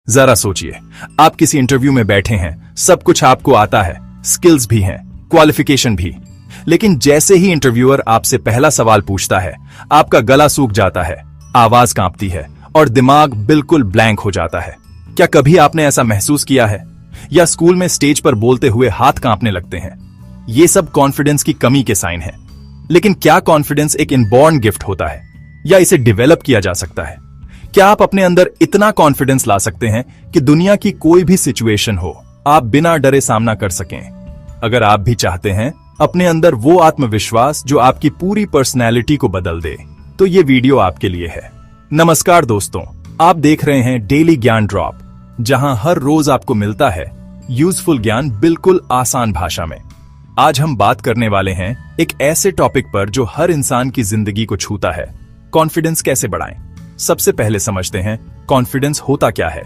जरा सोचिए, आप किसी इंटरव्यू में बैठे हैं, सब कुछ आपको आता है, स्किल्स भी हैं, क्वालिफिकेशन भी, लेकिन जैसे ही इंटरव्यूअर आपसे पहला सवाल पूछता है, आपका गला सूख जाता है, आवाज कांपती है और दिमाग बिल्कुल ब्लैंक हो जाता है। क्या कभी आपने ऐसा महसूस किया है? या स्कूल में स्टेज पर बोलते हुए हाथ कांपने लगते हैं? ये सब कॉन्फिडेंस की कमी के साइन है। लेकिन क्या कॉन्फिडेंस एक इनबॉर्न गिफ्ट होता है या इसे डेवलप किया जा सकता है? क्या आप अपने अंदर इतना कॉन्फिडेंस ला सकते हैं कि दुनिया की कोई भी सिचुएशन हो, आप बिना डरे सामना कर सकें? अगर आप भी चाहते हैं अपने अंदर वो आत्मविश्वास जो आपकी पूरी पर्सनैलिटी को बदल दे, तो ये वीडियो आपके लिए है। नमस्कार दोस्तों, आप देख रहे हैं डेली ज्ञान ड्रॉप, जहां हर रोज आपको मिलता है यूजफुल ज्ञान बिल्कुल आसान भाषा में। आज हम बात करने वाले हैं एक ऐसे टॉपिक पर जो हर इंसान की जिंदगी को छूता है। कॉन्फिडेंस कैसे बढ़ाएं? सबसे पहले समझते हैं कॉन्फिडेंस होता क्या है।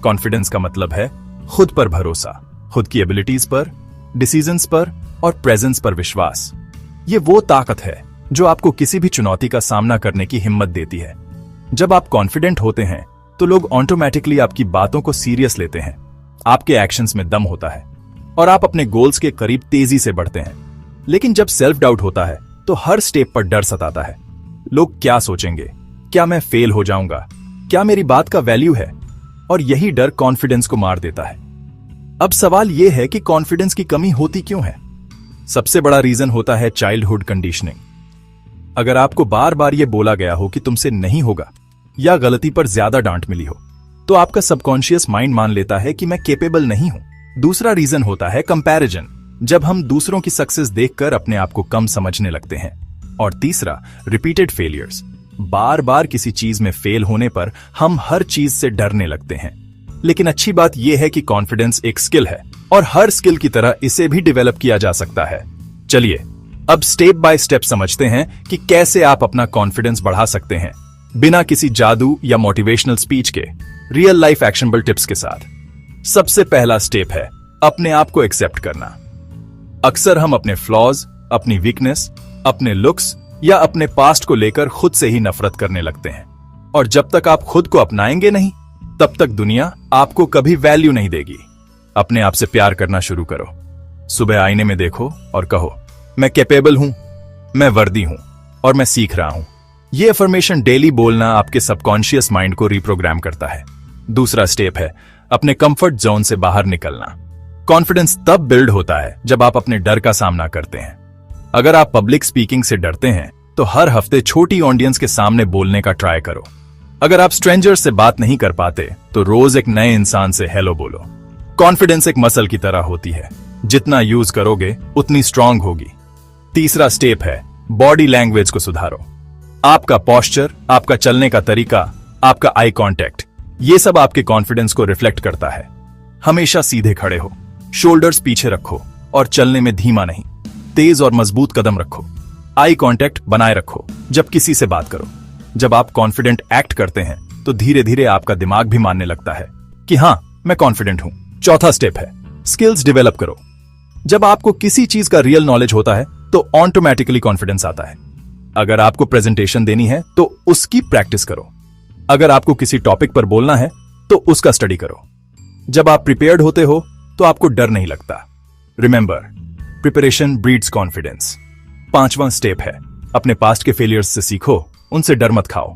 कॉन्फिडेंस का मतलब है खुद पर भरोसा, खुद की एबिलिटीज पर, डिसीजंस पर और प्रेजेंस पर विश्वास। ये वो ताकत है जो आपको किसी भी चुनौती का सामना करने की हिम्मत देती है। जब आप कॉन्फिडेंट होते हैं तो लोग ऑटोमेटिकली आपकी बातों को सीरियस लेते हैं, आपके एक्शंस में दम होता है और आप अपने गोल्स के करीब तेजी से बढ़ते हैं। लेकिन जब सेल्फ डाउट होता है तो हर स्टेप पर डर सताता है। लोग क्या सोचेंगे? क्या मैं फेल हो जाऊंगा? क्या मेरी बात का वैल्यू है? और यही डर कॉन्फिडेंस को मार देता है। अब सवाल यह है कि कॉन्फिडेंस की कमी होती क्यों है? सबसे बड़ा रीजन होता है चाइल्डहुड कंडीशनिंग। अगर आपको बार बार यह बोला गया हो कि तुमसे नहीं होगा या गलती पर ज्यादा डांट मिली हो, तो आपका सबकॉन्शियस माइंड मान लेता है कि मैं कैपेबल नहीं हूं। दूसरा रीजन होता है कंपैरिजन, जब हम दूसरों की सक्सेस देखकर अपने आप को कम समझने लगते हैं। और तीसरा, रिपीटेड फेलियर्स, बार बार किसी चीज में फेल होने पर हम हर चीज से डरने लगते हैं। लेकिन अच्छी बात यह है कि कॉन्फिडेंस एक स्किल है और हर स्किल की तरह इसे भी डेवलप किया जा सकता है। चलिए अब स्टेप बाय स्टेप समझते हैं कि कैसे आप अपना कॉन्फिडेंस बढ़ा सकते हैं, बिना किसी जादू या मोटिवेशनल स्पीच के, रियल लाइफ एक्शनेबल टिप्स के साथ। सबसे पहला स्टेप है अपने आप को एक्सेप्ट करना। अक्सर हम अपने फ्लॉज, अपनी वीकनेस, अपने लुक्स या अपने पास्ट को लेकर खुद से ही नफरत करने लगते हैं। और जब तक आप खुद को अपनाएंगे नहीं, तब तक दुनिया आपको कभी वैल्यू नहीं देगी। अपने आप से प्यार करना शुरू करो। सुबह आईने में देखो और कहो, मैं कैपेबल हूं, मैं वर्दी हूं और मैं सीख रहा हूं। यह अफर्मेशन डेली बोलना आपके सबकॉन्शियस माइंड को रिप्रोग्राम करता है। दूसरा स्टेप है अपने कंफर्ट जोन से बाहर निकलना। कॉन्फिडेंस तब बिल्ड होता है जब आप अपने डर का सामना करते हैं। अगर आप पब्लिक स्पीकिंग से डरते हैं तो हर हफ्ते छोटी ऑडियंस के सामने बोलने का ट्राई करो। अगर आप स्ट्रेंजर्स से बात नहीं कर पाते तो रोज एक नए इंसान से हेलो बोलो। कॉन्फिडेंस एक मसल की तरह होती है, जितना यूज करोगे उतनी स्ट्रांग होगी। तीसरा स्टेप है बॉडी लैंग्वेज को सुधारो। आपका पोस्चर, आपका चलने का तरीका, आपका आई कांटेक्ट, ये सब आपके कॉन्फिडेंस को रिफ्लेक्ट करता है। हमेशा सीधे खड़े हो, शोल्डर्स पीछे रखो और चलने में धीमा नहीं, तेज और मजबूत कदम रखो। आई कांटेक्ट बनाए रखो जब किसी से बात करो। जब आप कॉन्फिडेंट एक्ट करते हैं तो धीरे धीरे आपका दिमाग भी मानने लगता है कि हां, मैं कॉन्फिडेंट हूं। चौथा स्टेप है स्किल्स डेवलप करो। जब आपको किसी चीज का रियल नॉलेज होता है तो ऑटोमेटिकली कॉन्फिडेंस आता है। अगर आपको प्रेजेंटेशन देनी है तो उसकी प्रैक्टिस करो। अगर आपको किसी टॉपिक पर बोलना है तो उसका स्टडी करो। जब आप प्रिपेयर्ड होते हो तो आपको डर नहीं लगता। Remember, preparation breeds confidence. पांचवां स्टेप है अपने पास्ट के फेलियर्स से सीखो, उनसे डर मत खाओ।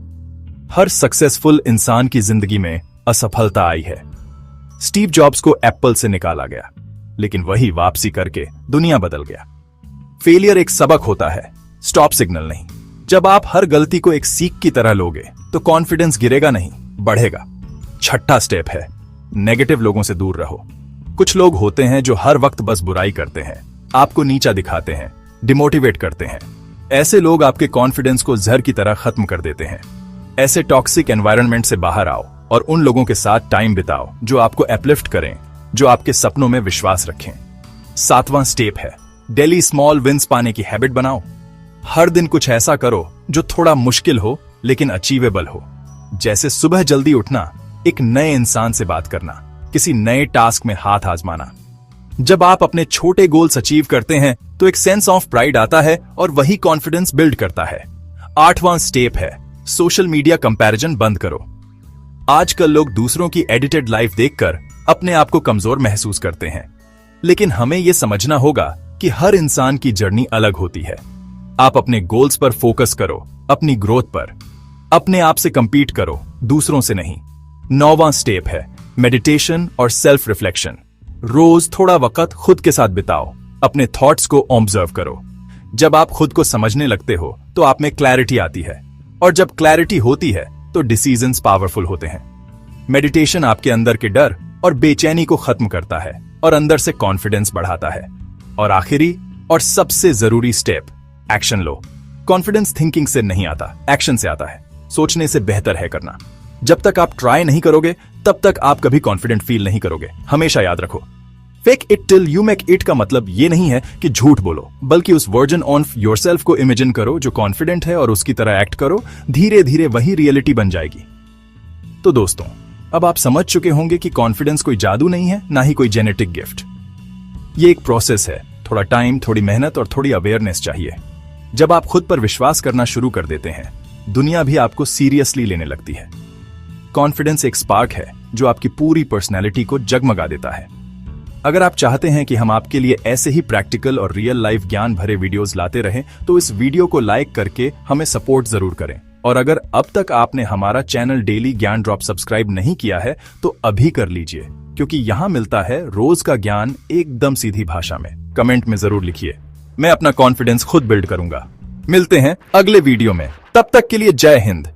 हर सक्सेसफुल इंसान की जिंदगी में असफलता आई है। स्टीव जॉब्स को एप्पल से निकाला गया, लेकिन वही वापसी करके दुनिया बदल गया। फेलियर एक सबक होता है, स्टॉप सिग्नल नहीं। जब आप हर गलती को एक सीख की तरह लोगे तो कॉन्फिडेंस गिरेगा नहीं, बढ़ेगा। छठा स्टेप है नेगेटिव लोगों से दूर रहो। कुछ लोग होते हैं जो हर वक्त बस बुराई करते हैं, आपको नीचा दिखाते हैं, डिमोटिवेट करते हैं। ऐसे लोग आपके कॉन्फिडेंस को जहर की तरह खत्म कर देते हैं। ऐसे टॉक्सिक एनवायरनमेंट से बाहर आओ और उन लोगों के साथ टाइम बिताओ जो आपको अपलिफ्ट करें, जो आपके सपनों में विश्वास रखें। सातवां स्टेप है डेली स्मॉल विंस पाने की हैबिट बनाओ। हर दिन कुछ ऐसा करो जो थोड़ा मुश्किल हो लेकिन अचीवेबल हो। जैसे सुबह जल्दी उठना, एक नए इंसान से बात करना, किसी नए टास्क में हाथ आजमाना। जब आप अपने छोटे गोल्स अचीव करते हैं तो एक सेंस ऑफ प्राइड आता है और वही कॉन्फिडेंस बिल्ड करता है। आठवां स्टेप है सोशल मीडिया कंपैरिजन बंद करो। आजकल लोग दूसरों की एडिटेड लाइफ देखकर अपने आप को कमजोर महसूस करते हैं, लेकिन हमें यह समझना होगा कि हर इंसान की जर्नी अलग होती है। आप अपने गोल्स पर फोकस करो, अपनी ग्रोथ पर। अपने आप से कंपीट करो, दूसरों से नहीं। 9वां स्टेप है मेडिटेशन और सेल्फ रिफ्लेक्शन। रोज थोड़ा वक्त खुद के साथ बिताओ, अपने थॉट्स को ऑब्जर्व करो। जब आप खुद को समझने लगते हो तो आप में क्लैरिटी आती है, और जब क्लैरिटी होती है तो डिसीजंस पावरफुल होते हैं। मेडिटेशन आपके अंदर के डर और बेचैनी को खत्म करता है और अंदर से कॉन्फिडेंस बढ़ाता है। और आखिरी और सबसे जरूरी स्टेप, एक्शन लो। कॉन्फिडेंस थिंकिंग से नहीं आता, एक्शन से आता है। सोचने से बेहतर है करना। जब तक आप ट्राई नहीं करोगे तब तक आप कभी कॉन्फिडेंट फील नहीं करोगे। हमेशा याद रखो, fake it till you make it का मतलब ये नहीं है कि झूठ बोलो, बल्कि उस वर्जन ऑफ योरसेल्फ को इमेजिन करो जो कॉन्फिडेंट है और उसकी तरह एक्ट करो। धीरे धीरे वही रियलिटी बन जाएगी। तो दोस्तों, अब आप समझ चुके होंगे कि कॉन्फिडेंस कोई जादू नहीं है, ना ही कोई जेनेटिक गिफ्ट। ये एक प्रोसेस है। थोड़ा टाइम, थोड़ी मेहनत और थोड़ी अवेयरनेस चाहिए। जब आप खुद पर विश्वास करना शुरू कर देते हैं, दुनिया भी आपको सीरियसली लेने लगती है। कॉन्फिडेंस एक स्पार्क है जो आपकी पूरी पर्सनैलिटी को जगमगा देता है। अगर आप चाहते हैं कि हम आपके लिए ऐसे ही प्रैक्टिकल और रियल लाइफ ज्ञान भरे वीडियोस लाते रहें, तो इस वीडियो को लाइक करके हमें सपोर्ट जरूर करें। और अगर अब तक आपने हमारा चैनल डेली ज्ञान ड्रॉप सब्सक्राइब नहीं किया है तो अभी कर लीजिए, क्योंकि यहाँ मिलता है रोज का ज्ञान एकदम सीधी भाषा में। कमेंट में जरूर लिखिए, मैं अपना कॉन्फिडेंस खुद बिल्ड करूंगा। मिलते हैं अगले वीडियो में, तब तक के लिए जय हिंद।